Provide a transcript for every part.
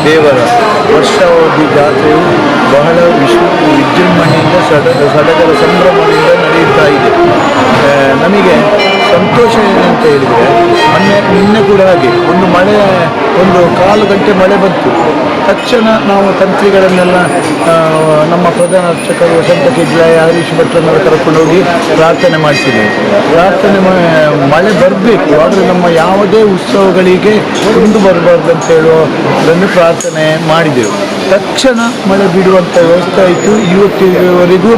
ದೇವರ ವರ್ಷಾವಧಿ ಜಾತ್ರೆಯು ಬಹಳ ವಿಜೃಂಭಣೆಯಿಂದ ಸಡಗರ ಸಂಭ್ರಮದಿಂದ ನಡೆಯುತ್ತಾ ಇದೆ. ನಮಗೆ ಸಂತೋಷ ಏನಂತ ಹೇಳಿದರೆ, ನಿನ್ನೆ ಕೂಡ ಹಾಗೆ ಒಂದು ಕಾಲು ಗಂಟೆ ಮಳೆ ಬಂತು. ತಕ್ಷಣ ನಾವು ತಂತ್ರಿಗಳನ್ನೆಲ್ಲ ನಮ್ಮ ಪ್ರಧಾನ ಅರ್ಚಕರು ವಸಂತ ಕಿಜ್ಲಾಯ ಹರೀಶ್ ಭಟ್ರನ್ನೆಲ್ಲ ಕರ್ಕೊಂಡು ಹೋಗಿ ಪ್ರಾರ್ಥನೆ ಮಾಡಿಸಿದ್ದೇವೆ. ಮಳೆ ಬರಬೇಕು, ಆದರೆ ನಮ್ಮ ಯಾವುದೇ ಉತ್ಸವಗಳಿಗೆ ಕುಂದು ಬರಬಾರ್ದು ಅಂತ ಹೇಳುವುದನ್ನು ಪ್ರಾರ್ಥನೆ ಮಾಡಿದೆವು. ತಕ್ಷಣ ಮಳೆ ಬಿಡುವಂಥ ವ್ಯವಸ್ಥೆ ಆಯಿತು. ಇವತ್ತಿನವರೆಗೂ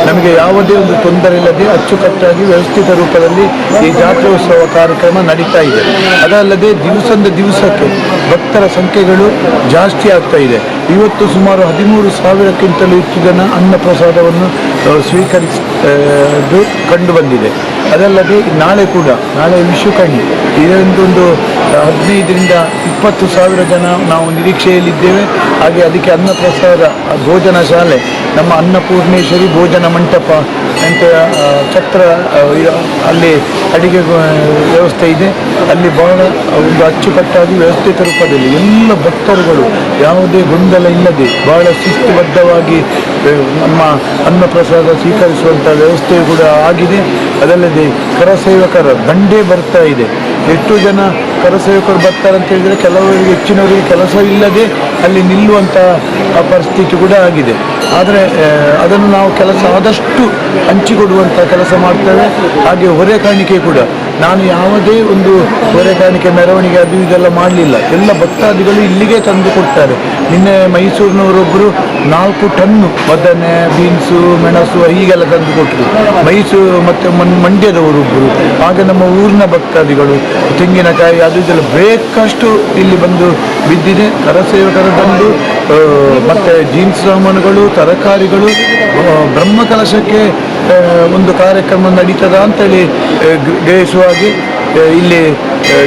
ನಮಗೆ ಯಾವುದೇ ಒಂದು ತೊಂದರೆ ಇಲ್ಲದೆ ಅಚ್ಚುಕಟ್ಟಾಗಿ ವ್ಯವಸ್ಥಿತ ರೂಪದಲ್ಲಿ ಈ ಜಾತ್ರೋತ್ಸವ ಕಾರ್ಯಕ್ರಮ ನಡೀತಾ ಇದೆ. ಅದಲ್ಲದೆ ದಿವಸದಿಂದ ದಿವಸಕ್ಕೆ ಭಕ್ತರ ಸಂಖ್ಯೆಗಳು ಜಾಸ್ತಿ ಆಗ್ತಾ ಇದೆ. ಇವತ್ತು ಸುಮಾರು 13,000ಕ್ಕಿಂತಲೂ ಹೆಚ್ಚು ಜನ ಅನ್ನ ಪ್ರಸಾದವನ್ನು ಸ್ವೀಕರಿಸಿದ್ದು ಕಂಡು ಬಂದಿದೆ. ಅದಲ್ಲದೆ ನಾಳೆ ವಿಷುಕಣಿ, ಇದೊಂದು 15ರಿಂದ 20,000 ಜನ ನಾವು ನಿರೀಕ್ಷೆಯಲ್ಲಿದ್ದೇವೆ. ಹಾಗೆ ಅದಕ್ಕೆ ಅನ್ನ ಪ್ರಸಾದ ಭೋಜನ ಶಾಲೆ, ನಮ್ಮ ಅನ್ನಪೂರ್ಣೇಶ್ವರಿ ಭೋಜನ ಮಂಟಪ ಅಂತ ಛತ್ರ ಅಲ್ಲಿ ಅಡಿಗೆ ವ್ಯವಸ್ಥೆ ಇದೆ. ಅಲ್ಲಿ ಬಹಳ ಒಂದು ಅಚ್ಚುಕಟ್ಟಾಗಿ ವ್ಯವಸ್ಥಿತ ರೂಪದಲ್ಲಿ ಎಲ್ಲ ಭಕ್ತರುಗಳು ಯಾವುದೇ ಗೊಂದಲ ಇಲ್ಲದೆ ಬಹಳ ಶಿಸ್ತುಬದ್ಧವಾಗಿ ನಮ್ಮ ಅನ್ನ ಪ್ರಸಾದ ಸ್ವೀಕರಿಸುವಂಥ ವ್ಯವಸ್ಥೆ ಕೂಡ ಆಗಿದೆ. ಅದಲ್ಲದೆ ಕರಸೇವಕರ ದಂಡೇ ಬರ್ತಾ ಇದೆ. ಎಷ್ಟು ಜನ ಕರಸೇವಕರು ಬರ್ತಾರೆ ಅಂತ ಹೇಳಿದರೆ ಕೆಲವರಿಗೆ ಹೆಚ್ಚಿನವರಿಗೆ ಕೆಲಸ ಇಲ್ಲದೆ ಅಲ್ಲಿ ನಿಲ್ಲುವಂಥ ಪರಿಸ್ಥಿತಿ ಕೂಡ ಆಗಿದೆ. ಆದರೆ ಅದನ್ನು ನಾವು ಕೆಲಸ ಆದಷ್ಟು ಹಂಚಿಕೊಡುವಂಥ ಕೆಲಸ ಮಾಡ್ತೇವೆ. ಹಾಗೆ ಹೊರೆ ಕಾಣಿಕೆ ಕೂಡ ನಾನು ಯಾವುದೇ ಒಂದು ಹೊರೆ ಕಾಣಿಕೆ ಮೆರವಣಿಗೆ ಅದು ಇದೆಲ್ಲ ಮಾಡಲಿಲ್ಲ. ಎಲ್ಲ ಭಕ್ತಾದಿಗಳು ಇಲ್ಲಿಗೆ ತಂದು ಕೊಡ್ತಾರೆ. ನಿನ್ನೆ ಮೈಸೂರಿನವರೊಬ್ಬರು 4 ಟನ್ನು ಬದನೆ, ಬೀನ್ಸು, ಮೆಣಸು ಹೀಗೆಲ್ಲ ತಂದು ಕೊಟ್ಟರು. ಮೈಸೂರು ಮತ್ತು ಮಂಡ್ಯದವರೊಬ್ಬರು, ಹಾಗೆ ನಮ್ಮ ಊರಿನ ಭಕ್ತಾದಿಗಳು ತೆಂಗಿನಕಾಯಿ ಅದು ಇದೆಲ್ಲ ಬೇಕಷ್ಟು ಇಲ್ಲಿ ಬಂದು ಬಿದ್ದಿದೆ. ಕರಸೇವಕರ ತಂದು ಮತ್ತು ಜೀನ್ಸ್ ಸಾಮಾನುಗಳು, ತರಕಾರಿಗಳು, ಬ್ರಹ್ಮಕಲಶಕ್ಕೆ ಒಂದು ಕಾರ್ಯಕ್ರಮ ನಡೀತದ ಅಂತೇಳಿ ಗ್ರಹಿಸುವಾಗಿ ಇಲ್ಲಿ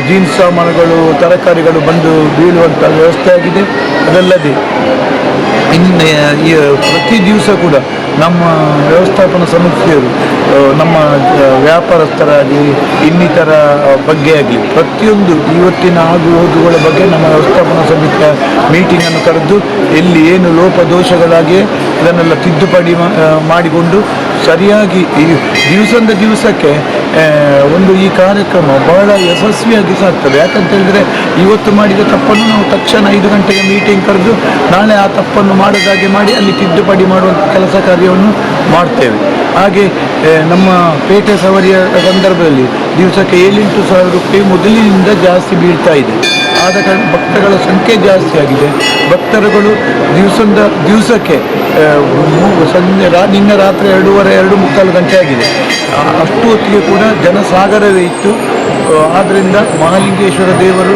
ಜೀನ್ಸ್ ಸಾಮಾನುಗಳು, ತರಕಾರಿಗಳು ಬಂದು ಬೀಳುವಂಥ ವ್ಯವಸ್ಥೆ ಆಗಿದೆ. ಅದಲ್ಲದೆ ಪ್ರತಿ ದಿವಸ ಕೂಡ ನಮ್ಮ ವ್ಯವಸ್ಥಾಪನಾ ಸಮಿತಿಯವರು ನಮ್ಮ ವ್ಯಾಪಾರಸ್ಥರಾಗಲಿ ಇನ್ನಿತರ ಬಗ್ಗೆ ಆಗಲಿ ಪ್ರತಿಯೊಂದು ಇವತ್ತಿನ ಆಗು ಹೋಗುಗಳ ಬಗ್ಗೆ ನಮ್ಮ ವ್ಯವಸ್ಥಾಪನಾ ಸಮಿತಿಯ ಮೀಟಿಂಗನ್ನು ಕರೆದು ಎಲ್ಲಿ ಏನು ಲೋಪದೋಷಗಳಾಗಿ ಇದನ್ನೆಲ್ಲ ತಿದ್ದುಪಡಿ ಮಾಡಿಕೊಂಡು ಸರಿಯಾಗಿ ಈ ದಿವಸದಿಂದ ದಿವಸಕ್ಕೆ ಒಂದು ಈ ಕಾರ್ಯಕ್ರಮ ಬಹಳ ಯಶಸ್ವಿಯಾಗಿ ಸಾಗ್ತದೆ. ಯಾಕಂತ ಹೇಳಿದರೆ ಇವತ್ತು ಮಾಡಿದ ತಪ್ಪನ್ನು ನಾವು ತಕ್ಷಣ 5 ಗಂಟೆಗೆ ಮೀಟಿಂಗ್ ಕರೆದು ನಾಳೆ ಆ ತಪ್ಪನ್ನು ಮಾಡೋದಾಗೆ ಮಾಡಿ ಅಲ್ಲಿ ತಿದ್ದುಪಡಿ ಮಾಡುವಂಥ ಕೆಲಸ ಕಾರ್ಯವನ್ನು ಮಾಡ್ತೇವೆ. ಹಾಗೆ ನಮ್ಮ ಪೇಟೆ ಸವಾರಿಯ ಸಂದರ್ಭದಲ್ಲಿ ದಿವಸಕ್ಕೆ 7-8 ಸಾವಿರ ರೂಪಾಯಿ ಮೊದಲಿನಿಂದ ಜಾಸ್ತಿ ಬೀಳ್ತಾ ಇದೆ. ಆದ ಕಾರಣ ಭಕ್ತಗಳ ಸಂಖ್ಯೆ ಜಾಸ್ತಿ ಆಗಿದೆ. ಭಕ್ತರುಗಳು ದಿವಸದಿಂದ ದಿವಸಕ್ಕೆ ನಿನ್ನೆ ರಾತ್ರಿ 2:30-2:45 ಗಂಟೆ ಆಗಿದೆ. ಅಷ್ಟು ಹೊತ್ತಿಗೆ ಕೂಡ ಜನಸಾಗರವೇ ಇತ್ತು. ಆದ್ದರಿಂದ ಮಹಾಲಿಂಗೇಶ್ವರ ದೇವರು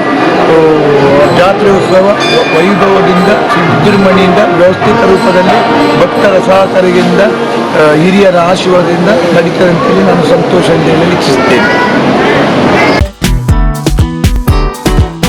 ಜಾತ್ರೆ ಉತ್ಸವ ವೈಭವದಿಂದ ವಿಜೃಂಭಣೆಯಿಂದ ವ್ಯವಸ್ಥಿತ ರೂಪದಲ್ಲಿ ಭಕ್ತರ ಸಹಕಾರದಿಂದ ಹಿರಿಯರ ಆಶೀರ್ವಾದದಿಂದ ನಡೀತದೆ ಅಂತೇಳಿ ನಾನು ಸಂತೋಷದಿಂದ ಇಚ್ಛಿಸುತ್ತೇನೆ.